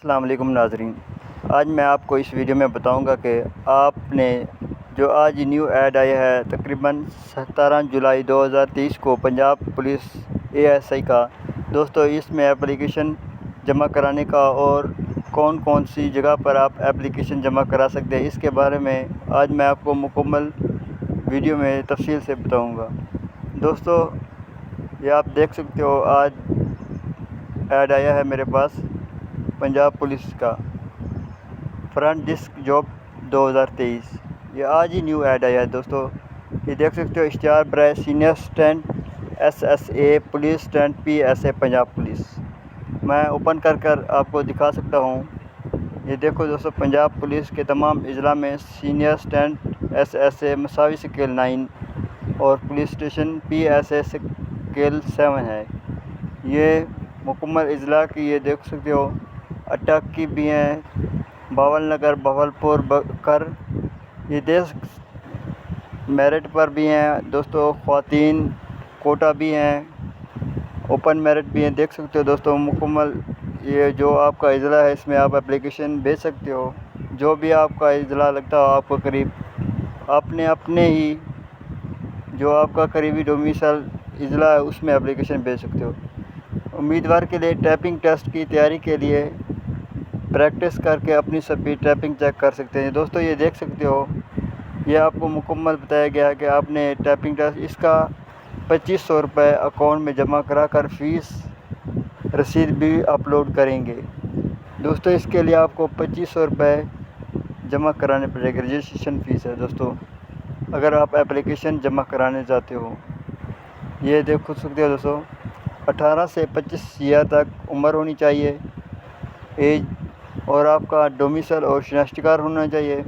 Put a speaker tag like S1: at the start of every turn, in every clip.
S1: السلام علیکم ناظرین، آج میں آپ کو اس ویڈیو میں بتاؤں گا کہ آپ نے جو آج نیو ایڈ آیا ہے تقریباً 17 جولائی 2023 کو پنجاب پولیس ASI کا دوستو، اس میں اپلیکیشن جمع کرانے کا اور کون کون سی جگہ پر آپ اپلیکیشن جمع کرا سکتے ہیں، اس کے بارے میں آج میں آپ کو مکمل ویڈیو میں تفصیل سے بتاؤں گا۔ دوستو، یہ آپ دیکھ سکتے ہو، آج ایڈ آیا ہے میرے پاس پنجاب پولیس کا فرنٹ ڈیسک جاب 2023۔ یہ آج ہی نیو ایڈ آیا ہے دوستو۔ یہ دیکھ سکتے ہو، اشتہار برائے senior assistant SSA police assistant PSA Punjab police. میں اوپن کر آپ کو دکھا سکتا ہوں۔ یہ دیکھو دوستو، پنجاب پولیس کے تمام اضلاع میں سینئر اسسٹنٹ SSA مساوی اسکیل 9 اور پولیس اسٹیشن PSA اسکیل 7 ہے۔ یہ مکمل اضلاع کی یہ دیکھ سکتے ہو، اٹک کی بھی ہیں، باول نگر، بہاولپور، بکر، یہ میرٹ پر بھی ہیں دوستو، خواتین کوٹا بھی ہیں، اوپن میرٹ بھی ہیں۔ دیکھ سکتے ہو دوستو، مکمل یہ جو آپ کا اضلاع ہے اس میں آپ اپلیکیشن بھیج سکتے ہو۔ جو بھی آپ کا اضلاع لگتا ہو آپ کو قریب، آپ نے اپنے ہی جو آپ کا قریبی ڈومیسائل اضلاع ہے اس میں اپلیکیشن بھیج سکتے ہو۔ امیدوار کے لیے ٹائپنگ ٹیسٹ کی تیاری کے لیے پریکٹس کر کے اپنی سپیڈ ٹائپنگ چیک کر سکتے ہیں۔ دوستو، یہ دیکھ سکتے ہو، یہ آپ کو مکمل بتایا گیا ہے کہ آپ نے ٹائپنگ ٹیسٹ، اس کا 2500 روپے اکاؤنٹ میں جمع کرا کر فیس رسید بھی اپلوڈ کریں گے۔ دوستو، اس کے لیے آپ کو 2500 روپے جمع کرانے پڑے گا، رجسٹریشن فیس ہے دوستو، اگر آپ اپلیکیشن جمع کرانے چاہتے ہو۔ یہ دیکھ سکتے ہو دوستو، 18 سے 25 ایئر تک عمر ہونی چاہیے ایج، اور آپ کا ڈومیسائل اور شناختی کارڈ ہونا چاہیے۔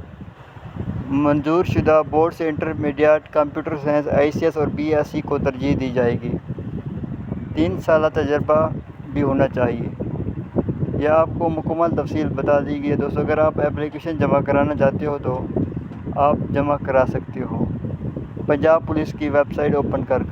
S1: منظور شدہ بورڈ سے انٹرمیڈیٹ کمپیوٹر سائنس ICS اور BSc کو ترجیح دی جائے گی۔ 3 سالہ تجربہ بھی ہونا چاہیے۔ یہ آپ کو مکمل تفصیل بتا دی گئی ہے دوستو۔ اگر آپ اپلیکیشن جمع کرانا چاہتے ہو تو آپ جمع کرا سکتے ہو پنجاب پولیس کی ویب سائٹ اوپن کر